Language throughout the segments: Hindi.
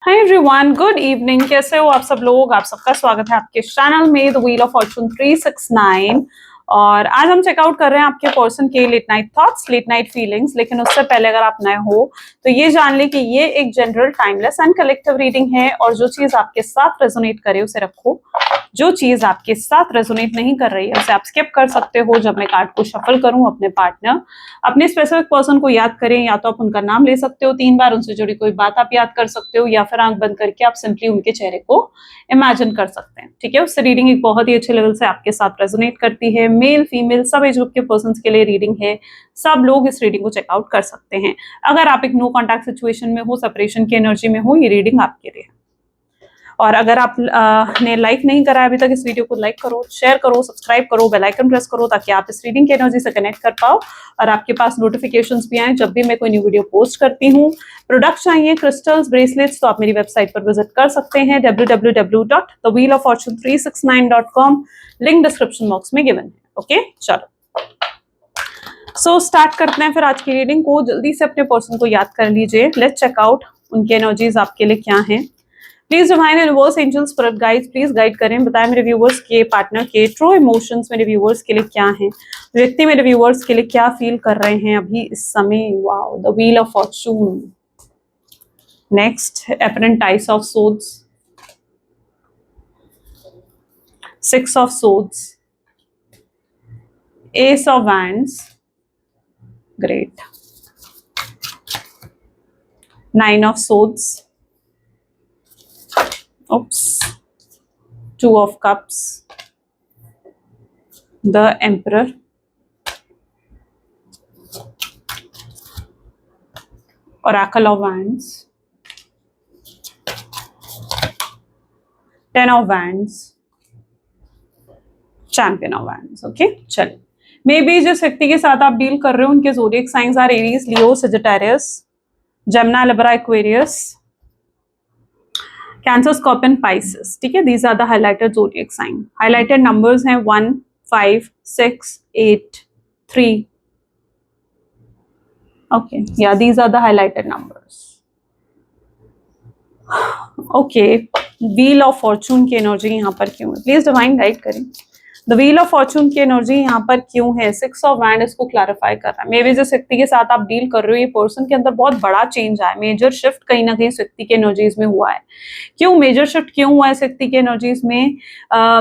Hi everyone, good evening. कैसे हो आप सब लोग? आप सबका स्वागत है आपके चैनल में द व्हील ऑफ फॉर्चून 369। और आज हम चेकआउट कर रहे हैं आपके पर्सन के late night thoughts, late night feelings. लेकिन उससे पहले अगर आप नए हो तो ये जान ले कि ये एक general, timeless and collective reading है और जो चीज आपके साथ रेजोनेट करे उसे रखो, जो चीज आपके साथ रेजोनेट नहीं कर रही है उसे आप स्किप कर सकते हो। जब मैं कार्ड को शफल करूं, अपने पार्टनर, अपने स्पेसिफिक पर्सन को याद करें, या तो आप उनका नाम ले सकते हो 3 बार, उनसे जुड़ी कोई बात आप याद कर सकते हो, या फिर आंख बंद करके आप सिंपली उनके चेहरे को इमेजिन कर सकते हैं। ठीक है, उससे रीडिंग एक बहुत ही अच्छे लेवल से आपके साथ रेजोनेट करती है। मेल फीमेल सब एज ग्रुप के पर्सन के लिए रीडिंग है, सब लोग इस रीडिंग को चेकआउट कर सकते हैं। अगर आप एक नो कॉन्टैक्ट सिचुएशन में हो, सेपरेशन की एनर्जी में हो, ये रीडिंग आपके लिए। और अगर आप ने लाइक नहीं करा है अभी तक, इस वीडियो को लाइक करो, शेयर करो, सब्सक्राइब करो, बेल आइकन प्रेस करो, ताकि आप इस रीडिंग की एनर्जी से कनेक्ट कर पाओ और आपके पास नोटिफिकेशंस भी आए जब भी मैं कोई न्यू वीडियो पोस्ट करती हूँ। प्रोडक्ट चाहिए, क्रिस्टल्स, ब्रेसलेट्स, तो आप मेरी वेबसाइट पर विजिट कर सकते हैं www.thewheeloffortune369.com। लिंक डिस्क्रिप्शन बॉक्स में गिवन है। ओके, चलो स्टार्ट करते हैं फिर आज की रीडिंग को। जल्दी से अपने पर्सन को याद कर लीजिए। लेट्स चेक आउट उनकी एनर्जीज आपके लिए क्या हैं। Please divine universe, angels, spirit guides, please guide करें, बताएं मेरे व्यूवर्स के पार्टनर के ट्रू इमोशंस मेरे व्यूवर्स के लिए क्या हैं, व्यक्ति मेरे व्यूवर्स के लिए क्या फील कर रहे हैं अभी इस समय। Wow, the wheel of Fortune. Next, apparent ice of swords, 6 of swords, S of wands, great, 9 of swords, oops, 2 of cups, the emperor, oracle of wands, 10 of wands, champion of wands। Okay, चलिए। मे बी जिस व्यक्ति के साथ आप डील कर रहे हो उनके zodiac signs are Aries, Leo, Sagittarius, Gemini, Libra, Aquarius, Cancer, Scorpion, Pisces. ठीक है, these are the highlighted zodiac sign. Highlighted numbers हैं 1, 5, 6, 8, 3। ओके, या these are the highlighted numbers. Okay, wheel of fortune की एनर्जी यहाँ पर क्यों है? प्लीज डिवाइन गाइड करें। द व्हील ऑफ फॉर्चून की एनर्जी यहाँ पर क्यों है? 6 ऑफ वैंड इसको क्लैरिफाई कर रहा है। मे बी जिस व्यक्ति के साथ आप डील कर रहे हो, ये पर्सन के अंदर बहुत बड़ा चेंज आया, मेजर शिफ्ट कहीं ना कहीं इस व्यक्ति के एनर्जीज में हुआ है। क्यों मेजर शिफ्ट क्यों हुआ है इस व्यक्ति के एनर्जीज में?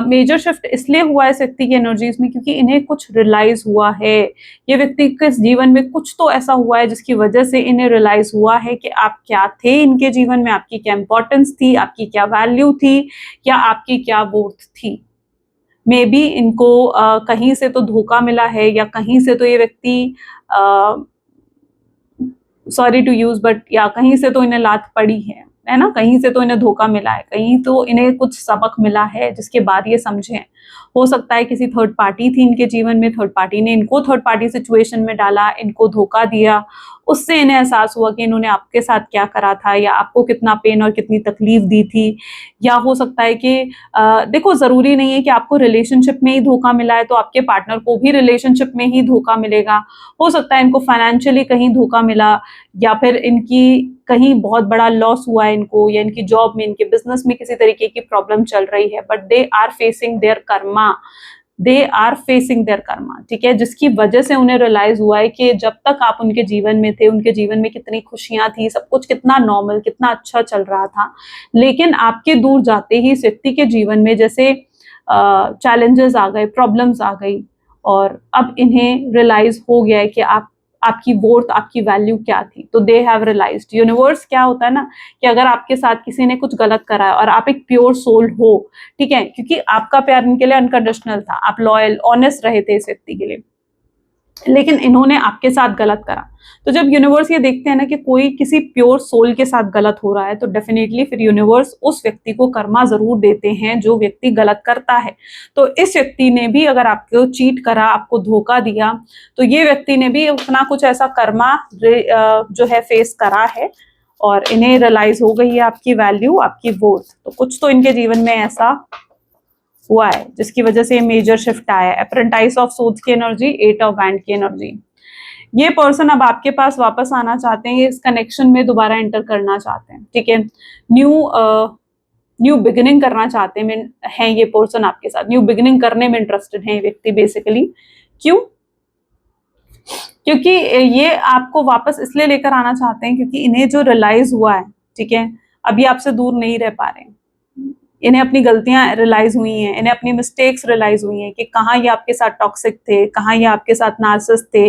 मेजर शिफ्ट इसलिए हुआ है इस व्यक्ति की एनर्जीज में क्योंकि इन्हें कुछ रियलाइज हुआ है। ये व्यक्ति के जीवन में कुछ तो ऐसा हुआ है जिसकी वजह से इन्हें रियलाइज हुआ है कि आप क्या थे इनके जीवन में, आपकी क्या इंपॉर्टेंस थी, आपकी क्या वैल्यू थी, या आपकी क्या वर्थ थी। मे बी इनको कहीं से तो धोखा मिला है, या कहीं से तो ये व्यक्ति, सॉरी टू यूज बट, या कहीं से तो इन्हें लात पड़ी है ना, कहीं से तो इन्हें धोखा मिला है, कहीं तो इन्हें कुछ सबक मिला है जिसके बाद ये समझें। हो सकता है किसी थर्ड पार्टी थी इनके जीवन में, थर्ड पार्टी ने इनको थर्ड पार्टी सिचुएशन में डाला, इनको धोखा दिया, उससे इन्हें एहसास हुआ कि इन्होंने आपके साथ क्या करा था, या आपको कितना पेन और कितनी तकलीफ दी थी। या हो सकता है कि देखो, जरूरी नहीं है कि आपको रिलेशनशिप में ही धोखा मिला है तो आपके पार्टनर को भी रिलेशनशिप में ही धोखा मिलेगा। हो सकता है इनको फाइनेंशियली कहीं धोखा मिला, या फिर इनकी कहीं बहुत बड़ा लॉस हुआ है इनको, या इनकी जॉब में, इनके बिजनेस में किसी तरीके की प्रॉब्लम चल रही है, but they are facing their karma, they are facing their karma. ठीक है, जिसकी वजह से उन्हें रियलाइज हुआ है कि जब तक आप उनके जीवन में थे, उनके जीवन में कितनी खुशियां थी, सब कुछ कितना नॉर्मल, कितना अच्छा चल रहा था। लेकिन आपके दूर जाते ही इस व्यक्ति के जीवन में जैसे चैलेंजेस आ गए, प्रॉब्लम्स आ गई, और अब इन्हें रियलाइज हो गया है कि आपकी वर्थ, आपकी वैल्यू क्या थी। तो दे हैव रियलाइज्ड। यूनिवर्स क्या होता है ना, कि अगर आपके साथ किसी ने कुछ गलत करा है और आप एक प्योर सोल हो, ठीक है, क्योंकि आपका प्यार इनके लिए अनकंडीशनल था, आप लॉयल, ऑनेस्ट रहे थे इस व्यक्ति के लिए, लेकिन इन्होंने आपके साथ गलत करा। तो जब यूनिवर्स ये देखते हैं ना कि कोई किसी प्योर सोल के साथ गलत हो रहा है, तो डेफिनेटली फिर यूनिवर्स उस व्यक्ति को कर्मा जरूर देते हैं जो व्यक्ति गलत करता है। तो इस व्यक्ति ने भी अगर आपको चीट करा, आपको धोखा दिया, तो ये व्यक्ति ने भी अपना कुछ ऐसा कर्मा जो है फेस करा है, और इन्हें रियलाइज हो गई है आपकी वैल्यू, आपकी वर्थ। तो कुछ तो इनके जीवन में ऐसा हुआ है जिसकी वजह से मेजर शिफ्ट आया है। अप्रेंटाइज ऑफ सोड्स की एनर्जी, 8 ऑफ वैंड की एनर्जी। ये पर्सन अब आपके पास वापस आना चाहते हैं, ये इस कनेक्शन में दोबारा एंटर करना चाहते हैं, ठीक है। न्यू बिगिनिंग करना चाहते हैं ये पर्सन आपके साथ, न्यू बिगिनिंग करने में इंटरेस्टेड है ये व्यक्ति बेसिकली। क्यों? क्योंकि ये आपको वापस इसलिए लेकर आना चाहते हैं क्योंकि इन्हें जो रियलाइज हुआ है, ठीक है, अभी आपसे दूर नहीं रह पा रहे हैं। इन्हें अपनी गलतियां रियलाइज हुई हैं, इन्हें अपनी मिस्टेक्स रियलाइज हुई हैं कि कहाँ ये आपके साथ टॉक्सिक थे, कहाँ ये आपके साथ नार्सिसिस्ट थे,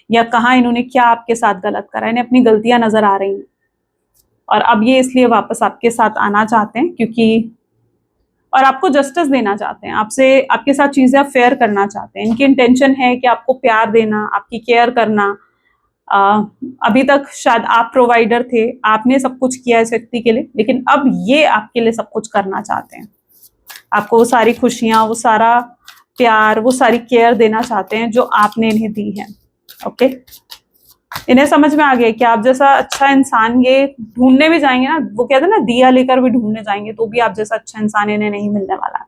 या कहाँ इन्होंने क्या आपके साथ गलत करा। इन्हें अपनी गलतियां नजर आ रही हैं और अब ये इसलिए वापस आपके साथ आना चाहते हैं क्योंकि, और आपको जस्टिस देना चाहते हैं, आपसे आपके साथ चीजें फेयर करना चाहते हैं। इनकी इंटेंशन है कि आपको प्यार देना, आपकी केयर करना। अभी तक शायद आप प्रोवाइडर थे, आपने सब कुछ किया इस व्यक्ति के लिए, लेकिन अब ये आपके लिए सब कुछ करना चाहते हैं। आपको वो सारी खुशियां, वो सारा प्यार, वो सारी केयर देना चाहते हैं जो आपने इन्हें दी है। ओके, इन्हें समझ में आ गया कि आप जैसा अच्छा इंसान ये ढूंढने भी जाएंगे ना, वो कहते हैं ना दिया लेकर भी ढूंढने जाएंगे तो भी आप जैसा अच्छा इंसान इन्हें नहीं मिलने वाला है।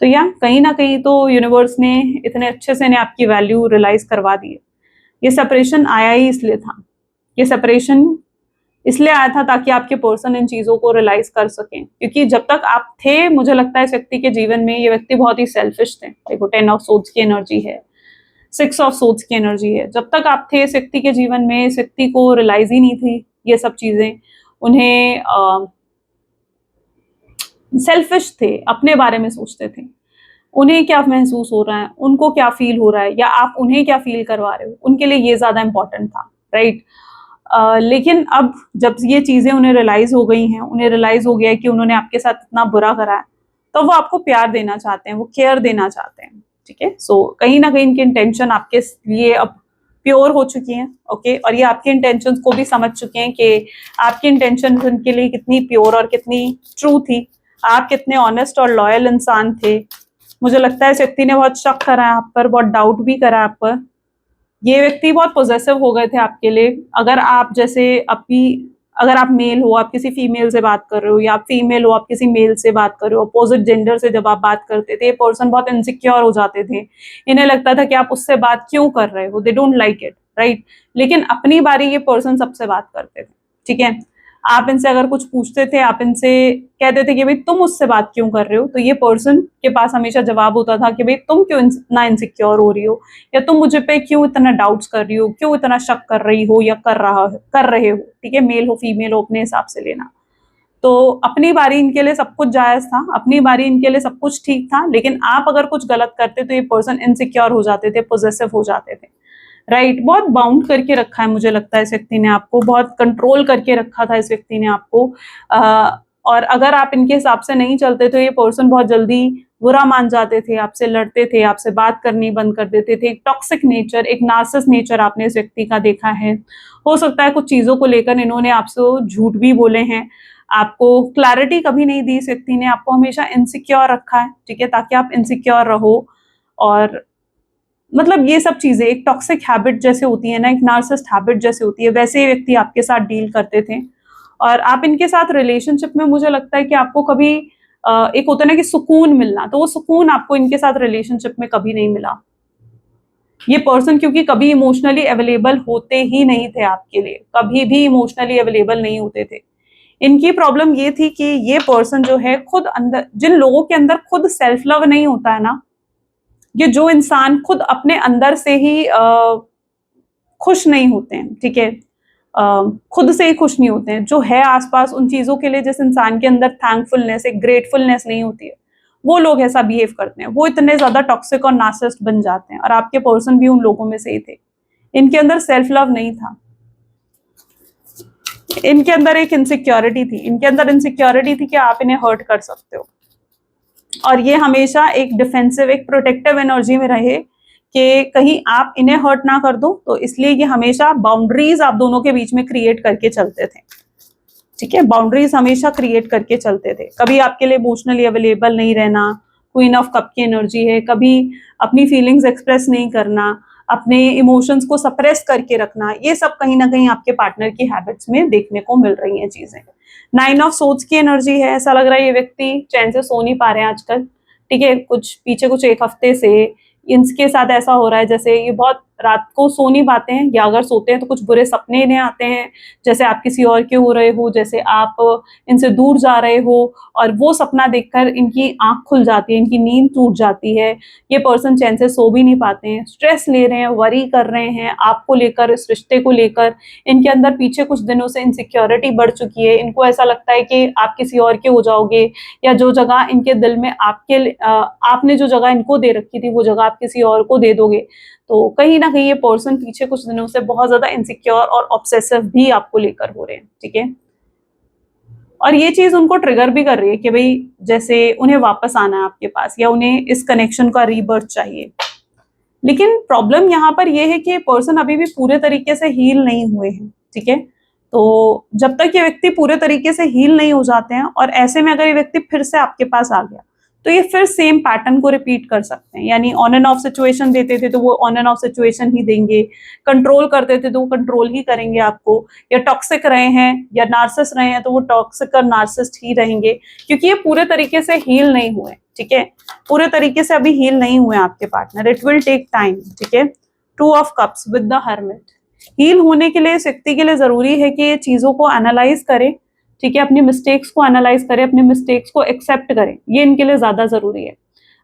तो या कहीं ना कहीं तो यूनिवर्स ने इतने अच्छे से इन्हें आपकी वैल्यू रियलाइज करवा दी है। ये सेपरेशन आया ही इसलिए था, ये सेपरेशन इसलिए आया था ताकि आपके पर्सन इन चीजों को रियलाइज कर सकें। क्योंकि जब तक आप थे, मुझे लगता है इस व्यक्ति के जीवन में ये व्यक्ति बहुत ही सेल्फिश थे। देखो 10 ऑफ सोर्ड्स की एनर्जी है, 6 ऑफ सोर्ड्स की एनर्जी है। जब तक आप थे इस व्यक्ति के जीवन में, इस व्यक्ति को रियलाइज ही नहीं थी ये सब चीजें। उन्हें सेल्फिश थे, अपने बारे में सोचते थे, उन्हें क्या महसूस हो रहा है, उनको क्या फील हो रहा है, या आप उन्हें क्या फील करवा रहे हो, उनके लिए ये ज्यादा इंपॉर्टेंट था, राइट। लेकिन अब जब ये चीजें उन्हें रियलाइज हो गई हैं, उन्हें रियलाइज हो गया है कि उन्होंने आपके साथ इतना बुरा करा है, तो वो आपको प्यार देना चाहते हैं, वो केयर देना चाहते हैं, ठीक है। सो कहीं ना कहीं इनकी इंटेंशन आपके लिए अब प्योर हो चुकी है, ओके। और ये आपकी इंटेंशन को भी समझ चुके हैं कि आपकी इंटेंशन उनके लिए कितनी प्योर और कितनी ट्रू थी, आप कितने ऑनेस्ट और लॉयल इंसान थे। मुझे लगता है इस व्यक्ति ने बहुत शक करा है आप पर, बहुत डाउट भी करा आप पर। ये व्यक्ति बहुत पॉजेसिव हो गए थे आपके लिए। अगर आप जैसे अगर आप मेल हो, आप किसी फीमेल से बात कर रहे हो, या आप फीमेल हो, आप किसी मेल से बात कर रहे हो, अपोजिट जेंडर से जब आप बात करते थे, ये पर्सन बहुत इनसिक्योर हो जाते थे। इन्हें लगता था कि आप उससे बात क्यों कर रहे हो, they don't like it, right. लेकिन अपनी बारी ये पर्सन सबसे बात करते थे, ठीक है। आप इनसे अगर कुछ पूछते थे, आप इनसे कहते थे कि भाई तुम मुझसे बात क्यों कर रहे हो, तो ये पर्सन के पास हमेशा जवाब होता था कि भाई तुम क्यों इतना इनसिक्योर हो रही हो, या तुम मुझे पे क्यों इतना डाउट्स कर रही हो, क्यों इतना शक कर रही हो या कर रहे हो, ठीक है। मेल हो फीमेल हो, अपने हिसाब से लेना। तो अपनी बारी इनके लिए सब कुछ जायज था, अपनी बारी इनके लिए सब कुछ ठीक था। लेकिन आप अगर कुछ गलत करते तो ये पर्सन इनसिक्योर हो जाते थे, पोजेसिव हो जाते थे, राइट। बहुत बाउंड करके रखा है, मुझे लगता है इस व्यक्ति ने आपको बहुत कंट्रोल करके रखा था इस व्यक्ति ने आपको। और अगर आप इनके हिसाब से नहीं चलते तो ये पर्सन बहुत जल्दी बुरा मान जाते थे, आपसे लड़ते थे, आपसे बात करनी बंद कर देते थे। एक टॉक्सिक नेचर, एक नार्सिसिस्ट नेचर आपने इस व्यक्ति का देखा है। हो सकता है कुछ चीजों को लेकर इन्होंने आपसे झूठ भी बोले हैं, आपको क्लैरिटी कभी नहीं दी इस व्यक्ति ने, आपको हमेशा इनसिक्योर रखा है, ठीक है, ताकि आप इनसिक्योर रहो। और मतलब ये सब चीजें एक टॉक्सिक हैबिट जैसे होती है ना, एक नार्सिसिस्ट हैबिट जैसे होती है, वैसे ये व्यक्ति आपके साथ डील करते थे। और आप इनके साथ रिलेशनशिप में, मुझे लगता है कि आपको कभी एक होता है ना कि सुकून मिलना, तो वो सुकून आपको इनके साथ रिलेशनशिप में कभी नहीं मिला। ये पर्सन क्योंकि कभी इमोशनली अवेलेबल होते ही नहीं थे आपके लिए, कभी भी इमोशनली अवेलेबल नहीं होते थे। इनकी प्रॉब्लम ये थी कि ये पर्सन जो है खुद अंदर, जिन लोगों के अंदर खुद सेल्फ लव नहीं होता है ना, ये जो इंसान खुद अपने अंदर से ही खुश नहीं होते हैं, ठीक है, खुद से ही खुश नहीं होते हैं, जो है आसपास उन चीजों के लिए, जिस इंसान के अंदर थैंकफुलनेस, एक ग्रेटफुलनेस नहीं होती है, वो लोग ऐसा बिहेव करते हैं, वो इतने ज्यादा टॉक्सिक और नार्सिसिस्ट बन जाते हैं। और आपके पर्सन भी उन लोगों में से ही थे। इनके अंदर सेल्फ लव नहीं था, इनके अंदर एक इनसिक्योरिटी थी, इनके अंदर इनसिक्योरिटी थी कि आप इन्हें हर्ट कर सकते हो। और ये हमेशा एक डिफेंसिव, एक प्रोटेक्टिव एनर्जी में रहे कि कहीं आप इन्हें हर्ट ना कर दो, तो इसलिए ये हमेशा बाउंड्रीज आप दोनों के बीच में क्रिएट करके चलते थे, ठीक है। बाउंड्रीज हमेशा क्रिएट करके चलते थे, कभी आपके लिए इमोशनली अवेलेबल नहीं रहना, क्वीन ऑफ कप की एनर्जी है, कभी अपनी फीलिंग्स एक्सप्रेस नहीं करना, अपने इमोशंस को सप्रेस करके रखना, ये सब कहीं ना कहीं आपके पार्टनर की हैबिट्स में देखने को मिल रही हैं चीजें। 9 ऑफ सोर्ड्स की एनर्जी है, ऐसा लग रहा है ये व्यक्ति चैन से सो नहीं पा रहे हैं आजकल, ठीक है। कुछ पीछे कुछ एक हफ्ते से इनके साथ ऐसा हो रहा है जैसे ये बहुत रात को सो नहीं पाते हैं, या अगर सोते हैं तो कुछ बुरे सपने इन्हें आते हैं, जैसे आप किसी और के हो रहे हो, जैसे आप इनसे दूर जा रहे हो, और वो सपना देखकर इनकी आंख खुल जाती है, इनकी नींद टूट जाती है। ये पर्सन चैन से सो भी नहीं पाते हैं, स्ट्रेस ले रहे हैं, वरी कर रहे हैं आपको लेकर, इस रिश्ते को लेकर। इनके अंदर पीछे कुछ दिनों से इनसिक्योरिटी बढ़ चुकी है, इनको ऐसा लगता है कि आप किसी और के हो जाओगे, या जो जगह इनके दिल में आपने जो जगह इनको दे रखी थी वो जगह आप किसी और को दे दोगे। तो कहीं ना कहीं ये पर्सन पीछे कुछ दिनों से बहुत ज्यादा इनसिक्योर और ऑब्सेसिव भी आपको लेकर हो रहे हैं, ठीक है। और ये चीज उनको ट्रिगर भी कर रही है कि भाई जैसे उन्हें वापस आना है आपके पास, या उन्हें इस कनेक्शन का रीबर्थ चाहिए। लेकिन प्रॉब्लम यहाँ पर यह है कि ये पर्सन अभी भी पूरे तरीके से हील नहीं हुए हैं, ठीक है। तो जब तक ये व्यक्ति पूरे तरीके से हील नहीं हो जाते हैं, और ऐसे में अगर ये व्यक्ति फिर से आपके पास आ गया, तो ये फिर सेम पैटर्न को रिपीट कर सकते हैं। यानी ऑन एंड ऑफ सिचुएशन देते थे तो वो ऑन एंड ऑफ सिचुएशन ही देंगे, कंट्रोल करते थे तो वो कंट्रोल ही करेंगे आपको, या टॉक्सिक रहे हैं या नार्सिस्ट रहे हैं तो वो टॉक्सिक और नार्सिस्ट ही रहेंगे, क्योंकि ये पूरे तरीके से हील नहीं हुए, ठीक है। पूरे तरीके से अभी हील नहीं हुए आपके partner, it will take time, ठीक है। 2 of cups with the hermit. Heal होने के लिए, इस व्यक्ति के लिए जरूरी है कि ये चीजों को एनालाइज करे, ठीक है, अपनी मिस्टेक्स को एनालाइज करें, अपनी मिस्टेक्स को एक्सेप्ट करें, ये इनके लिए ज्यादा जरूरी है।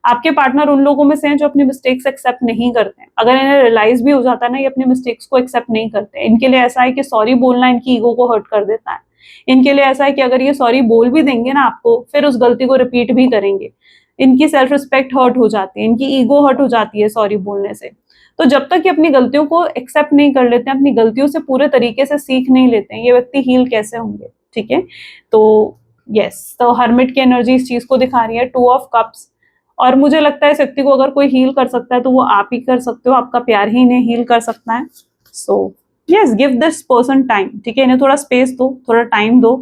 आपके पार्टनर उन लोगों में से हैं जो अपनी मिस्टेक्स एक्सेप्ट नहीं करते हैं। अगर इन्हें रियलाइज भी हो जाता है ना, ये अपनी मिस्टेक्स को एक्सेप्ट नहीं करते। इनके लिए ऐसा है कि सॉरी बोलना इनकी ईगो को हर्ट कर देता है। इनके लिए ऐसा है कि अगर ये सॉरी बोल भी देंगे ना आपको, फिर उस गलती को रिपीट भी करेंगे। इनकी सेल्फ रिस्पेक्ट हर्ट हो जाती है, इनकी ईगो हर्ट हो जाती है सॉरी बोलने से। तो जब तक ये अपनी गलतियों को एक्सेप्ट नहीं कर लेते हैं, अपनी गलतियों से पूरे तरीके से सीख नहीं लेते हैं, ये व्यक्ति हील कैसे होंगे, ठीक है। तो यस, तो हर्मिट की एनर्जी इस चीज को दिखा रही है, 2 ऑफ कप्स। और मुझे लगता है इस व्यक्ति को अगर कोई हील कर सकता है तो वो आप ही कर सकते हो, आपका प्यार ही इन्हें हील कर सकता है। So yes, give this person time, ठीक है। इन्हें थोड़ा स्पेस दो, थोड़ा टाइम दो,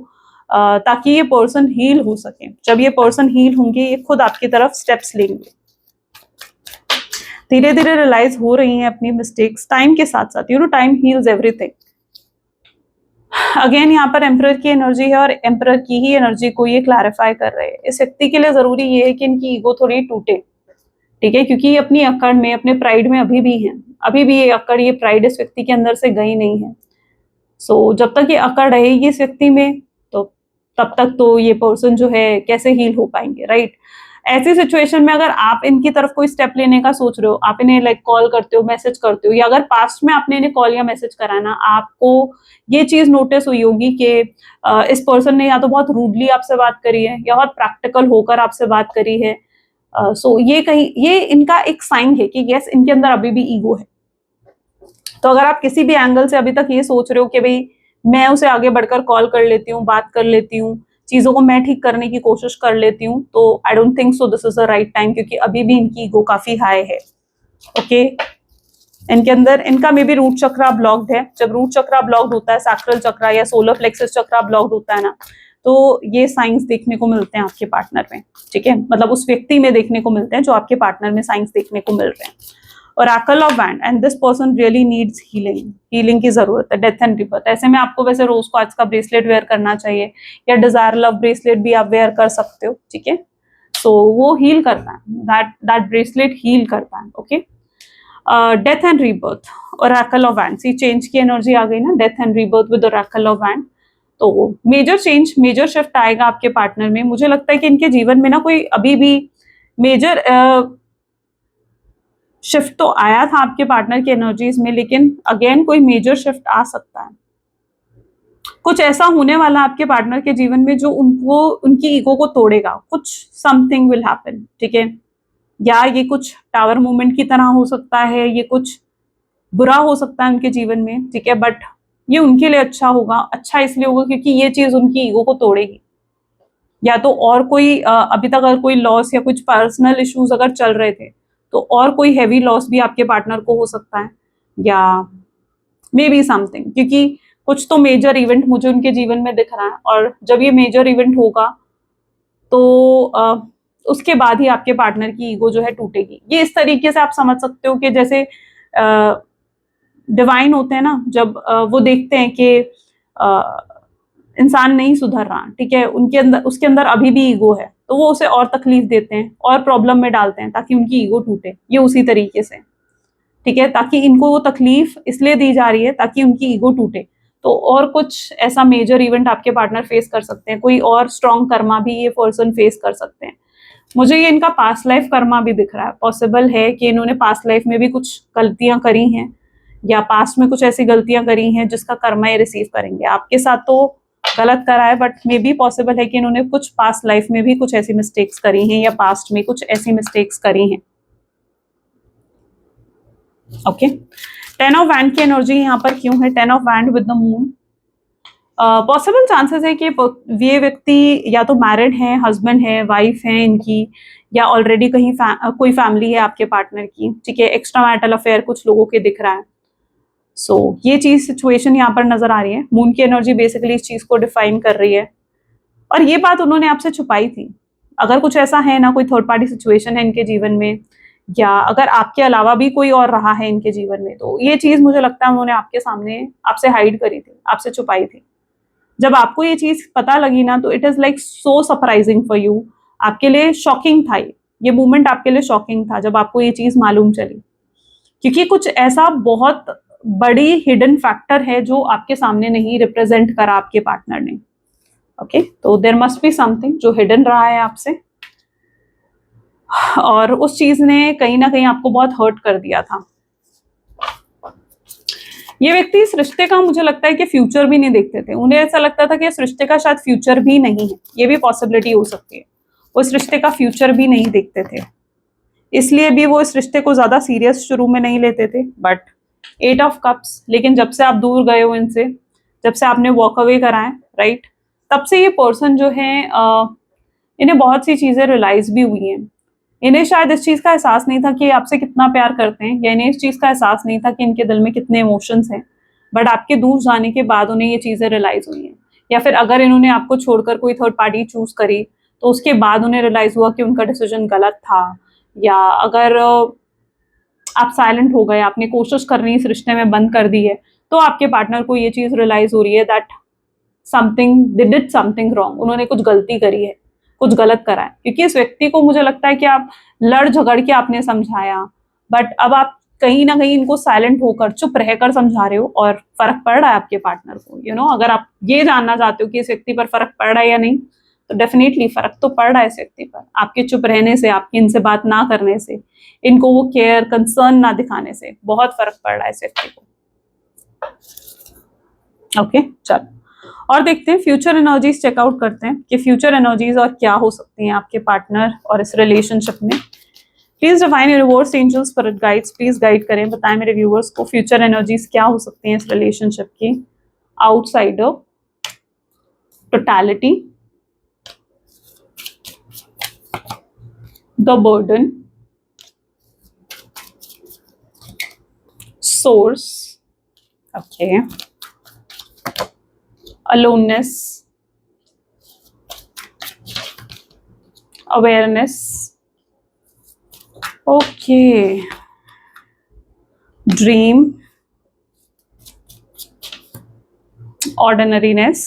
ताकि ये पर्सन हील हो सके। जब ये पर्सन हील होंगे, ये खुद आपकी तरफ स्टेप्स लेंगे, धीरे धीरे रियलाइज हो रही हैं अपनी मिस्टेक्स टाइम के साथ साथ। Time heals everything. अगेन यहाँ पर एम्परर की एनर्जी है, और एम्परर की ही एनर्जी को ये क्लैरिफाई कर रहे हैं। इस व्यक्ति के लिए जरूरी ये है कि इनकी ईगो थोड़ी टूटे, ठीक है, क्योंकि ये अपनी अकड़ में, अपने प्राइड में अभी भी है। अभी भी ये अकड़, ये प्राइड इस व्यक्ति के अंदर से गई नहीं है। सो जब तक ये अकड़ रहेगी इस व्यक्ति में, तो तब तक तो ये पर्सन जो है कैसे हील हो पाएंगे, राइट। ऐसी सिचुएशन में अगर आप इनकी तरफ कोई स्टेप लेने का सोच रहे हो, आप इन्हें लाइक कॉल करते हो, मैसेज करते हो, या अगर पास्ट में आपने इन्हें कॉल या मैसेज करा ना, आपको ये चीज नोटिस हुई होगी कि इस पर्सन ने या तो बहुत रूडली आपसे बात करी है, या बहुत प्रैक्टिकल होकर आपसे बात करी है। सो ये इनका एक साइन है कि यस, इनके अंदर अभी भी ईगो है। तो अगर आप किसी भी एंगल से अभी तक ये सोच रहे हो कि भाई मैं उसे आगे बढ़कर कॉल कर लेती हूँ, बात कर लेती हूँ, चीजों को मैं ठीक करने की कोशिश कर लेती हूँ, तो I don't think so this is the right time, क्योंकि अभी भी इनकी ईगो काफी हाई है, ओके। इनके अंदर इनका maybe root chakra blocked है। जब रूट चक्रा ब्लॉक्ड होता है, सैक्रल चक्रा या सोलर प्लेक्सस चक्रा ब्लॉक्ड होता है ना, तो ये साइंस देखने को मिलते हैं आपके पार्टनर में, ठीक है, मतलब उस व्यक्ति में देखने को मिलते हैं जो आपके पार्टनर में साइंस देखने को मिल रहे हैं। Oracle of Wand, and this person really needs healing की जरूरत है, डेथ एंड रिबर्थ। ऐसे में आपको वैसे रोज को आज का ब्रेसलेट वेयर करना चाहिए, या डिजायर लव ब्रेसलेट भी आप वेयर कर सकते हो, ठीक है। सो वो हील करता है, दैट ब्रेसलेट हील करता है, okay. Death and rebirth, Oracle of Wand, sea change की एनर्जी आ गई ना, death and rebirth with Oracle of Wand। तो मेजर चेंज, मेजर शिफ्ट आएगा आपके पार्टनर में। मुझे लगता है कि इनके जीवन में ना कोई अभी भी मेजर शिफ्ट तो आया था आपके पार्टनर की एनर्जीज में, लेकिन अगेन कोई मेजर शिफ्ट आ सकता है। कुछ ऐसा होने वाला आपके पार्टनर के जीवन में जो उनकी ईगो को तोड़ेगा। कुछ समथिंग विल हैपन, ठीक है। या ये कुछ टावर मूवमेंट की तरह हो सकता है, ये कुछ बुरा हो सकता है उनके जीवन में, ठीक है, बट ये उनके लिए अच्छा होगा। अच्छा इसलिए होगा क्योंकि ये चीज उनकी ईगो को तोड़ेगी। या तो और कोई अभी तक अगर कोई लॉस या कुछ पर्सनल इश्यूज अगर चल रहे थे, तो और कोई हैवी लॉस भी आपके पार्टनर को हो सकता है, या मे बी समथिंग, क्योंकि कुछ तो मेजर इवेंट मुझे उनके जीवन में दिख रहा है। और जब ये मेजर इवेंट होगा तो उसके बाद ही आपके पार्टनर की ईगो जो है टूटेगी। ये इस तरीके से आप समझ सकते हो कि जैसे डिवाइन होते हैं ना, जब वो देखते हैं कि इंसान नहीं सुधर रहा, ठीक है, उसके अंदर अभी भी ईगो है, तो वो उसे और तकलीफ देते हैं और प्रॉब्लम में डालते हैं ताकि उनकी ईगो टूटे। ये उसी तरीके से, ठीक है, ताकि इनको वो तकलीफ इसलिए दी जा रही है ताकि उनकी ईगो टूटे। तो और कुछ ऐसा मेजर इवेंट आपके पार्टनर फेस कर सकते हैं, कोई और स्ट्रॉन्ग कर्मा भी ये पर्सन फेस कर सकते हैं। मुझे ये इनका पास्ट लाइफ कर्मा भी दिख रहा है। पॉसिबल है कि इन्होंने पास्ट लाइफ में भी कुछ गलतियां करी हैं या पास्ट में कुछ ऐसी गलतियां करी हैं जिसका कर्मा ये रिसीव करेंगे। आपके साथ तो गलत करा है, बट मे बी पॉसिबल है कि इन्होंने कुछ पास्ट लाइफ में भी कुछ ऐसी मिस्टेक्स करी हैं या पास्ट में कुछ ऐसी मिस्टेक्स करी हैं। ओके, 10 ऑफ वैंड की एनर्जी यहाँ पर क्यों है? 10 of wand with the moon. Possible chances है कि ये व्यक्ति या तो मैरिड है, हस्बैंड है, वाइफ है इनकी, या ऑलरेडी कहीं कोई फैमिली है आपके पार्टनर की, ठीक है। एक्स्ट्रा मैरिटल अफेयर कुछ लोगों के दिख रहा है। सो ये चीज सिचुएशन यहाँ पर नजर आ रही है। मून की एनर्जी बेसिकली इस चीज को डिफाइन कर रही है, और ये बात उन्होंने आपसे छुपाई थी। अगर कुछ ऐसा है ना, कोई थर्ड पार्टी सिचुएशन है इनके जीवन में, या अगर आपके अलावा भी कोई और रहा है इनके जीवन में, तो ये चीज मुझे लगता है उन्होंने आपके सामने आपसे हाइड करी थी, आपसे छुपाई थी। जब आपको ये चीज पता लगी ना, तो it is like so surprising for you. आपके लिए शॉकिंग था ये मूवमेंट आपके लिए शॉकिंग था जब आपको ये चीज मालूम चली, क्योंकि कुछ ऐसा बहुत बड़ी हिडन फैक्टर है जो आपके सामने नहीं रिप्रेजेंट करा आपके पार्टनर ने। ओके, तो देयर मस्ट बी समथिंग जो हिडन रहा है आपसे, और उस चीज ने कहीं ना कहीं आपको बहुत हर्ट कर दिया था। ये व्यक्ति इस रिश्ते का मुझे लगता है कि फ्यूचर भी नहीं देखते थे। उन्हें ऐसा लगता था कि इस रिश्ते का शायद फ्यूचर भी नहीं है। ये भी पॉसिबिलिटी हो सकती है, वो इस रिश्ते का फ्यूचर भी नहीं देखते थे, इसलिए भी वो इस रिश्ते को ज्यादा सीरियस शुरू में नहीं लेते थे। बट 8 ऑफ कप्स, लेकिन जब से आप दूर गए हो इनसे, जब से आपने वॉक अवे करा है, राइट, तब से ये पर्सन जो है इन्हें बहुत सी चीजें रियलाइज भी हुई हैं। इन्हें शायद इस चीज का एहसास नहीं था कि आपसे कितना प्यार करते हैं, या इन्हें इस चीज का एहसास नहीं था कि इनके दिल में कितने इमोशंस हैं। बट आपके दूर जाने के बाद उन्हें ये चीजें रियलाइज हुई हैं, या फिर अगर इन्होंने आपको छोड़कर कोई थर्ड पार्टी चूज करी तो उसके बाद उन्हें रियलाइज हुआ कि उनका डिसीजन गलत था। या अगर आप साइलेंट हो गए, आपने कोशिश करनी इस रिश्ते में बंद कर दी है, तो आपके पार्टनर को ये चीज रियलाइज हो रही है that something, they did something wrong, उन्होंने कुछ गलती करी है, कुछ गलत करा है। क्योंकि इस व्यक्ति को मुझे लगता है कि आप लड़ झगड़ के आपने समझाया, बट अब आप कहीं ना कहीं इनको साइलेंट होकर, चुप रहकर समझा रहे हो, और फर्क पड़ रहा है आपके पार्टनर को। अगर आप ये जानना चाहते हो कि इस व्यक्ति पर फर्क पड़ रहा है या नहीं, तो डेफिनेटली फर्क तो पड़ रहा है इस व्यक्ति पर। आपके चुप रहने से, आपके इनसे बात ना करने से, इनको वो केयर, कंसर्न ना दिखाने से बहुत फर्क पड़ रहा है इस व्यक्ति को। ओके, चलो और देखते हैं फ्यूचर एनर्जीज, चेकआउट करते हैं कि फ्यूचर एनर्जीज और क्या हो सकती हैं आपके पार्टनर और इस रिलेशनशिप में। Please define universe, angels, spirit guides, please guide करें, बताएं मेरे व्यूअर्स को फ्यूचर एनर्जीज क्या हो सकती हैं इस रिलेशनशिप की। Outsider, totality, the burden, source, okay, aloneness, awareness, okay, dream, ordinariness,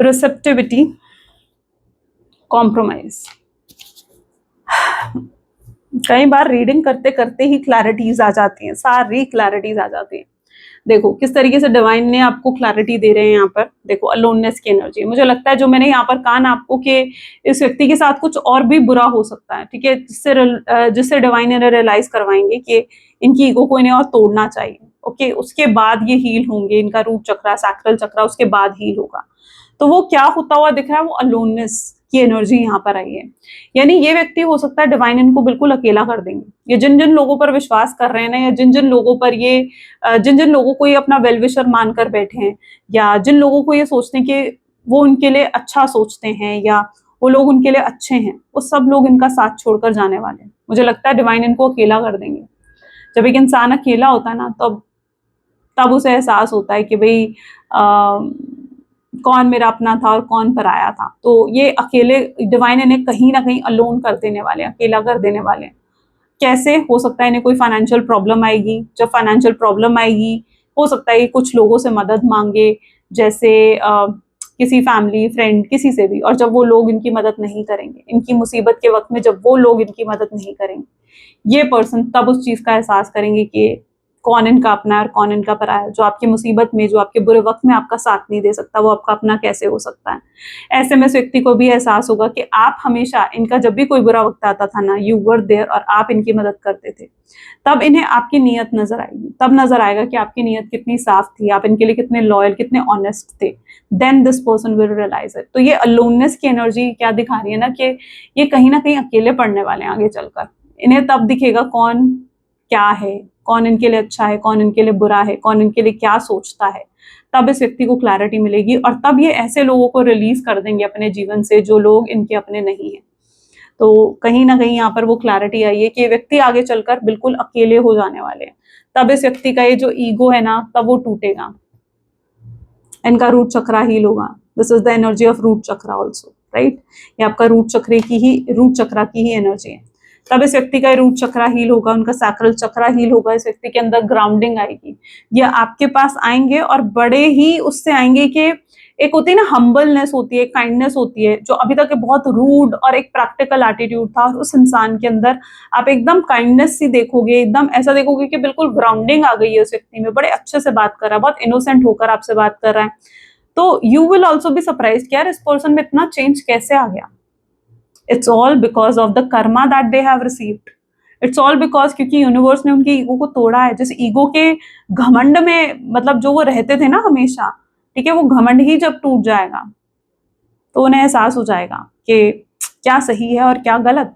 receptivity, compromise। कई बार रीडिंग करते करते ही क्लैरिटीज आ जाती हैं, सारी क्लैरिटीज आ जाती हैं। देखो किस तरीके से डिवाइन ने आपको क्लैरिटी दे रहे हैं यहाँ पर। देखो अलोननेस की एनर्जी, मुझे लगता है जो मैंने यहाँ पर कहा ना आपको कि इस व्यक्ति के साथ कुछ और भी बुरा हो सकता है, ठीक है, जिससे डिवाइन इन्हें रियलाइज करवाएंगे कि इनकी ईगो को इन्हें और तोड़ना चाहिए। ओके, उसके बाद ये हील होंगे, इनका रूट चक्रा, सैक्रल चक्रा उसके बाद हील होगा। तो वो क्या होता हुआ दिख रहा है, वो अलोननेस की एनर्जी यहाँ पर आई है। यानी ये व्यक्ति हो सकता है डिवाइन इनको बिल्कुल अकेला कर देंगे। ये जिन जिन लोगों पर विश्वास कर रहे हैं ना, या जिन जिन लोगों पर ये जिन जिन लोगों को ये अपना वेलविशर मानकर बैठे हैं, या जिन लोगों को ये सोचते हैं कि वो उनके लिए अच्छा सोचते हैं या वो लोग उनके लिए अच्छे हैं, वो सब लोग इनका साथ छोड़कर जाने वाले हैं। मुझे लगता है डिवाइन इनको अकेला कर देंगे। जब एक इंसान अकेला होता है ना, तब उसे एहसास होता है कि भाई कौन मेरा अपना था और कौन पराया था। तो ये अकेले डिवाइन इन्हें कहीं ना कहीं अलोन कर देने वाले हैं, अकेला कर देने वाले हैं। कैसे हो सकता है, इन्हें कोई फाइनेंशियल प्रॉब्लम आएगी। जब फाइनेंशियल प्रॉब्लम आएगी, हो सकता है कुछ लोगों से मदद मांगे, जैसे किसी फैमिली फ्रेंड किसी से भी, और जब वो लोग इनकी मदद नहीं करेंगे, इनकी मुसीबत के वक्त में जब वो लोग इनकी मदद नहीं करेंगे, ये पर्सन तब उस चीज का एहसास करेंगे कि कौन इनका अपना है और कौन इनका पराया है। जो आपकी मुसीबत में, जो आपके बुरे वक्त में आपका साथ नहीं दे सकता, वो आपका अपना कैसे हो सकता है। ऐसे में इस व्यक्ति को भी एहसास होगा कि आप हमेशा इनका, जब भी कोई बुरा वक्त आता था ना, यू वर देयर, और आप इनकी मदद करते थे। तब इन्हें आपकी नीयत नजर आएगी, तब नजर आएगा कि आपकी नीयत कितनी साफ थी, आप इनके लिए कितने लॉयल, कितने ऑनेस्ट थे। Then this person will realise it. तो ये अलोननेस की एनर्जी क्या दिखा रही है ना, कि ये कहीं ना कहीं अकेले पड़ने वाले हैं आगे चलकर। इन्हें तब दिखेगा कौन क्या है, कौन इनके लिए अच्छा है, कौन इनके लिए बुरा है, कौन इनके लिए क्या सोचता है। तब इस व्यक्ति को क्लैरिटी मिलेगी, और तब ये ऐसे लोगों को रिलीज कर देंगे अपने जीवन से जो लोग इनके अपने नहीं है। तो कहीं ना कहीं यहाँ पर वो क्लैरिटी आई है कि ये व्यक्ति आगे चलकर बिल्कुल अकेले हो जाने वाले हैं। तब इस व्यक्ति का ये जो ईगो है ना, तब वो टूटेगा, इनका रूट चक्रा हील होगा। This is the energy of root chakra also, right. ये आपका रूट चक्र की ही एनर्जी है। तब इस व्यक्ति का रूट चक्रा हील होगा, उनका सैक्रल चक्रा हील होगा, इस व्यक्ति के अंदर ग्राउंडिंग आएगी। ये आपके पास आएंगे और बड़े ही उससे आएंगे कि एक होती है ना हम्बलनेस होती है, काइंडनेस होती है, जो अभी तक बहुत रूड और एक प्रैक्टिकल एटीट्यूड था, और उस इंसान के अंदर आप एकदम काइंडनेस सी देखोगे, एकदम ऐसा देखोगे कि बिल्कुल ग्राउंडिंग आ गई है उस व्यक्ति में, बड़े अच्छे से बात कर रहा है, बहुत इनोसेंट होकर आपसे बात कर रहा है। तो you will also be surprise कि यार इस पर्सन में इतना चेंज कैसे आ गया। It's all because of the Karma that they have received. It's all because क्योंकि यूनिवर्स ने उनकी ईगो को तोड़ा है। जैसे ईगो के घमंड में, मतलब जो वो रहते थे ना हमेशा, ठीक है, वो घमंड ही जब टूट जाएगा तो उन्हें एहसास हो जाएगा कि क्या सही है और क्या गलत।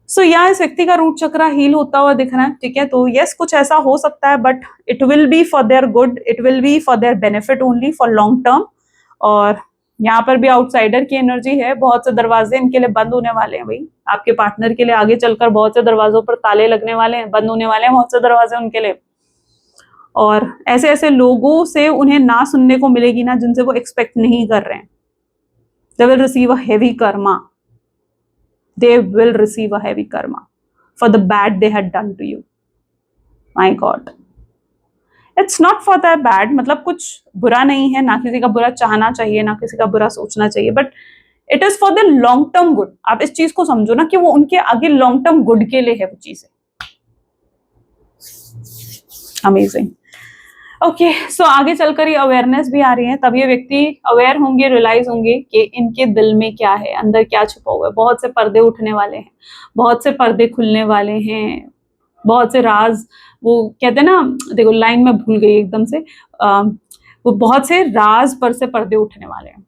सो यहाँ इस व्यक्ति का रूट चक्रा हील होता हुआ दिख रहा है, ठीक है। तो यस, कुछ ऐसा हो सकता है, but it will be for their good, it will be for their benefit only, for long term. और यहाँ पर भी आउटसाइडर की एनर्जी है, बहुत से दरवाजे इनके लिए बंद होने वाले हैं भाई। आपके पार्टनर के लिए आगे चलकर बहुत से दरवाजों पर ताले लगने वाले हैं, बंद होने वाले हैं बहुत से दरवाजे उनके लिए। और ऐसे ऐसे लोगों से उन्हें ना सुनने को मिलेगी ना, जिनसे वो एक्सपेक्ट नहीं कर रहे हैं। They will receive a heavy Karma, they will receive a heavy karma for the bad they had done to you. My God, it's not for their bad, मतलब कुछ बुरा नहीं है, ना किसी का बुरा चाहना चाहिए, ना किसी का बुरा सोचना चाहिए, but it is for the long term good. आप इस चीज को समझो ना कि वो उनके आगे लॉन्ग टर्म गुड के लिए है वो चीजें। अमेजिंग। ओके, सो आगे चलकर ये अवेयरनेस भी आ रही है, तब ये व्यक्ति अवेयर होंगे, रियलाइज होंगे कि इनके दिल में क्या है, अंदर क्या छुपा हुआ है। बहुत से पर्दे उठने वाले हैं, बहुत से पर्दे खुलने वाले हैं, बहुत से राज, वो कहते हैं ना, देखो लाइन में भूल गई एकदम से, वो बहुत से राज पर से पर्दे उठने वाले हैं।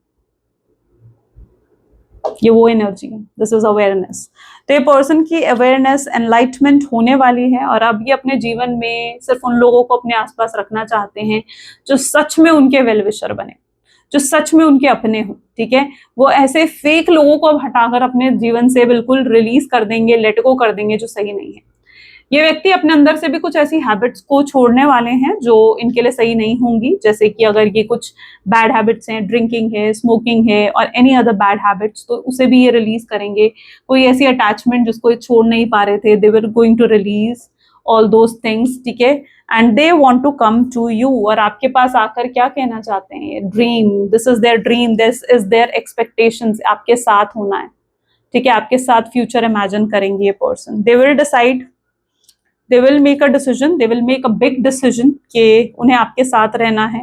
ये वो एनर्जी है, दिस इज अवेयरनेस। तो ये पर्सन की अवेयरनेस, एनलाइटमेंट होने वाली है, और अब ये अपने जीवन में सिर्फ उन लोगों को अपने आसपास रखना चाहते हैं जो सच में उनके वेल विशर बने, जो सच में उनके अपने हो, ठीक है। वो ऐसे फेक लोगों को अब हटाकर अपने जीवन से बिल्कुल रिलीज कर देंगे, लेट गो कर देंगे, जो सही नहीं है। ये व्यक्ति अपने अंदर से भी कुछ ऐसी हैबिट्स को छोड़ने वाले हैं जो इनके लिए सही नहीं होंगी। जैसे कि अगर ये कुछ बैड हैबिट्स हैं, ड्रिंकिंग है, स्मोकिंग है, और एनी अदर बैड हैबिट्स, तो उसे भी ये रिलीज करेंगे। कोई ऐसी अटैचमेंट जिसको ये छोड़ नहीं पा रहे थे, they were going to release all those things, ठीक है। And they want to come to you, और आपके पास आकर क्या कहना चाहते हैं, dream, this is their dream, this is their expectations, आपके साथ होना है, ठीक है। आपके साथ फ्यूचर इमेजिन करेंगे ये person. They will decide, they will make a decision, they will make a big decision कि उन्हें आपके साथ रहना है,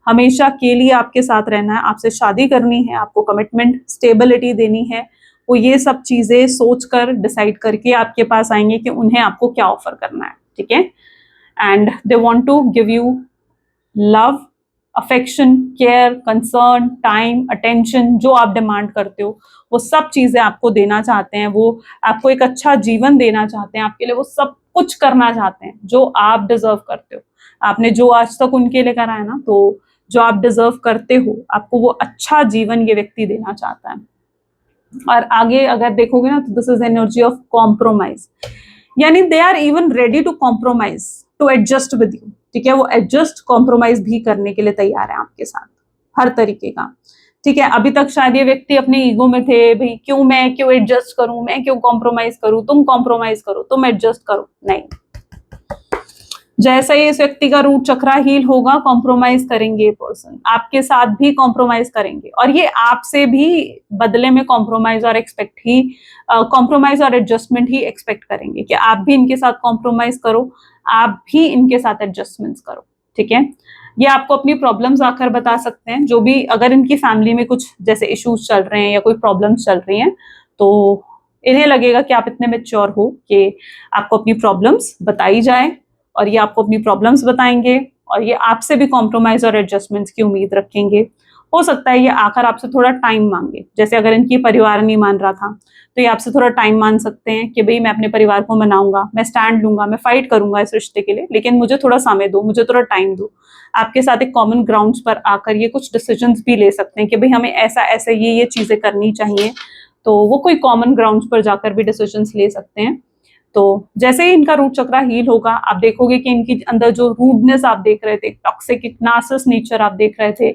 हमेशा के लिए आपके साथ रहना है, आपसे शादी करनी है, आपको कमिटमेंट, स्टेबिलिटी देनी है। वो ये सब चीजें सोचकर डिसाइड करके आपके पास आएंगे कि उन्हें आपको क्या ऑफर करना है, ठीक है। And they want to give you love, affection, care, concern, time, attention, जो आप डिमांड करते हो वो सब चीजें आपको देना चाहते हैं। वो आपको एक अच्छा जीवन देना चाहते हैं, आपके लिए वो सब कुछ करना चाहते हैं जो आप डिजर्व करते हो। आपने जो आज तक उनके लिए करा है ना, तो जो आप डिजर्व करते हो, आपको वो अच्छा जीवन ये व्यक्ति देना चाहता है। और आगे अगर देखोगे ना, तो this is energy of compromise, यानी they are even ready to compromise, to adjust with you, ठीक है। वो एडजस्ट, कॉम्प्रोमाइज भी करने के लिए तैयार है आपके साथ, हर तरीके का, ठीक है। अभी तक शायद ये व्यक्ति अपने ईगो में थे, भाई क्यों मैं क्यों एडजस्ट करूं, मैं क्यों कॉम्प्रोमाइज करूं, तुम कॉम्प्रोमाइज करो, तुम एडजस्ट करो, नहीं। जैसे ही इस व्यक्ति का रूट चक्रा हील होगा, कॉम्प्रोमाइज करेंगे ये पर्सन, आपके साथ भी कॉम्प्रोमाइज करेंगे, और ये आपसे भी बदले में कॉम्प्रोमाइज और एक्सपेक्ट ही कॉम्प्रोमाइज और एडजस्टमेंट ही एक्सपेक्ट करेंगे कि आप भी इनके साथ कॉम्प्रोमाइज करो, आप भी इनके साथ एडजस्टमेंट्स करो। ठीक है, ये आपको अपनी प्रॉब्लम्स आकर बता सकते हैं, जो भी अगर इनकी फैमिली में कुछ जैसे इश्यूज चल रहे हैं या कोई प्रॉब्लम्स चल रही हैं, तो इन्हें लगेगा कि आप इतने मैच्योर हो कि आपको अपनी प्रॉब्लम्स बताई जाए, और ये आपको अपनी प्रॉब्लम्स बताएंगे, और ये आपसे भी कॉम्प्रोमाइज और एडजस्टमेंट्स की उम्मीद रखेंगे। हो सकता है ये आकर आपसे थोड़ा टाइम मांगे, जैसे अगर इनकी परिवार नहीं मान रहा था तो ये आपसे थोड़ा टाइम मान सकते हैं कि भाई मैं अपने परिवार को मनाऊंगा, मैं स्टैंड लूंगा, मैं फाइट करूंगा इस रिश्ते के लिए, लेकिन मुझे थोड़ा समय दो, मुझे थोड़ा टाइम दो। आपके साथ एक कॉमन ग्राउंड्स पर आकर ये कुछ डिसीजंस भी ले सकते हैं कि भाई हमें ऐसा ऐसे ये चीजें करनी चाहिए, तो वो कोई कॉमन ग्राउंड्स पर जाकर भी डिसीजंस ले सकते हैं। तो जैसे ही इनका रूट चक्रा हील होगा, आप देखोगे कि इनकी अंदर जो रूडनेस आप देख रहे थे, टॉक्सिक नार्सिसिस्ट नेचर आप देख रहे थे,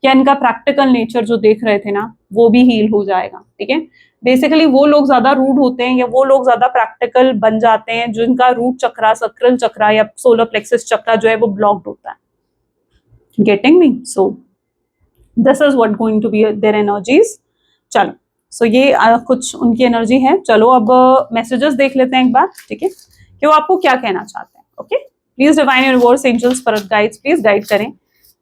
या इनका प्रैक्टिकल नेचर जो देख रहे थे ना, वो भी हील हो जाएगा। ठीक है, बेसिकली वो लोग ज्यादा रूड होते हैं या वो लोग ज्यादा प्रैक्टिकल बन जाते हैं जिनका रूट चक्रा, सक्रिल चक्रा या सोलर प्लेक्सस चक्रा जो है वो ब्लॉक्ड होता है। Getting me? So this is what going to be their energies. चलो, सो ये कुछ उनकी एनर्जी है। चलो अब मैसेजेस देख लेते हैं एक बार। ठीक है, कि वो आपको क्या कहना चाहते हैं। Okay, please divine universe, angels, spirit guides, please guide करें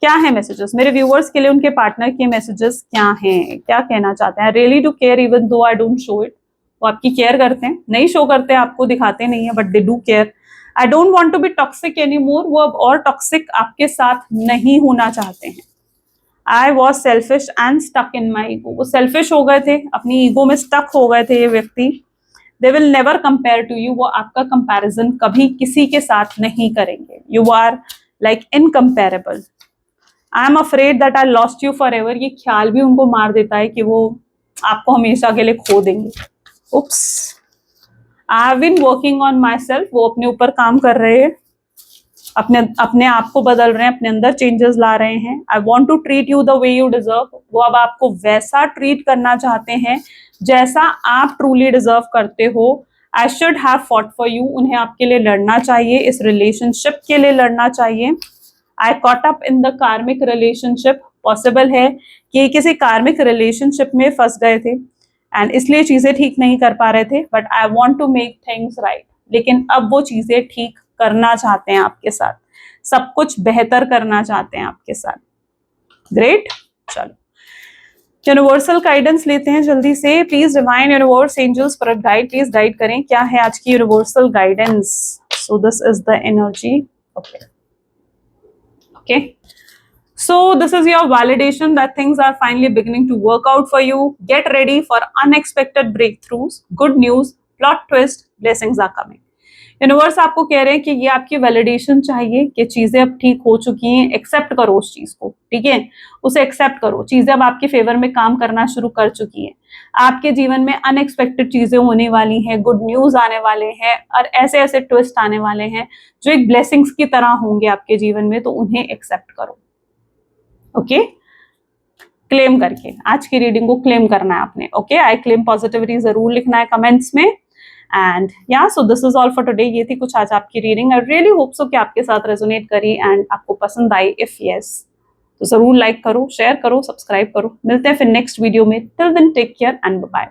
क्या है मैसेजेस मेरे व्यूअर्स के लिए, उनके पार्टनर के मैसेजेस क्या हैं, क्या कहना चाहते हैं। Really do care even though I don't show it. वो आपकी केयर करते हैं, नहीं शो करते, आपको दिखाते नहीं है, but they do care. I don't want to be toxic any more. वो अब और टॉक्सिक आपके साथ नहीं होना चाहते हैं। I was selfish and stuck in my ego. वो सेल्फिश हो गए थे, अपनी ईगो में स्टक हो गए थे ये व्यक्ति। They will never compare to you. वो आपका कंपैरिजन कभी किसी के साथ नहीं करेंगे। You are like incomparable. I am afraid that I lost you forever. ये ख्याल भी उनको मार देता है कि वो आपको हमेशा के लिए खो देंगे। Oops, I have been working on myself. वो अपने ऊपर काम कर रहे हैं, अपने आप को बदल रहे हैं, अपने अंदर चेंजेस ला रहे हैं। I want to treat you the way you deserve. वो अब आपको वैसा ट्रीट करना चाहते हैं जैसा आप ट्रूली डिजर्व करते हो। I should have fought for you. उन्हें आपके लिए लड़ना चाहिए, इस रिलेशनशिप के लिए लड़ना चाहिए। आई कॉट अप इन द कार्मिक रिलेशनशिप। पॉसिबल है कि किसी कार्मिक रिलेशनशिप में फंस गए थे एंड इसलिए चीजें ठीक नहीं कर पा रहे थे, but I want to make things right. लेकिन अब वो चीजें ठीक करना चाहते हैं आपके साथ, सब कुछ बेहतर करना चाहते हैं आपके साथ। ग्रेट। चलो, यूनिवर्सल गाइडेंस लेते हैं जल्दी से। Please divine universe, angels, spirit guide, please guide करें क्या है आज की universal guidance. So this is the energy. Okay okay, so this is your validation that things are finally beginning to work out for you. Get ready for unexpected breakthroughs, good news, plot twist, blessings are coming. Universe आपको कह रहे हैं कि ये आपकी वैलिडेशन चाहिए कि चीजें अब ठीक हो चुकी हैं। एक्सेप्ट करो उस चीज को, ठीक है, उसे एक्सेप्ट करो। चीजें अब आपके फेवर में काम करना शुरू कर चुकी हैं। आपके जीवन में अनएक्सपेक्टेड चीजें होने वाली हैं, गुड न्यूज आने वाले हैं, और ऐसे ऐसे ट्विस्ट आने वाले हैं जो एक ब्लेसिंग्स की तरह होंगे आपके जीवन में, तो उन्हें एक्सेप्ट करो। ओके, क्लेम करके आज की रीडिंग को क्लेम करना है आपने। ओके, आई क्लेम पॉजिटिविटी जरूर लिखना है कमेंट्स में। एंड या सो this is all for today. ये थी कुछ आज आपकी reading. I really hope so कि आपके साथ रेजोनेट करी एंड आपको पसंद आई। इफ यस, तो जरूर लाइक करो, शेयर करो, सब्सक्राइब करो। मिलते हैं फिर नेक्स्ट वीडियो में। Till then take care and bye bye.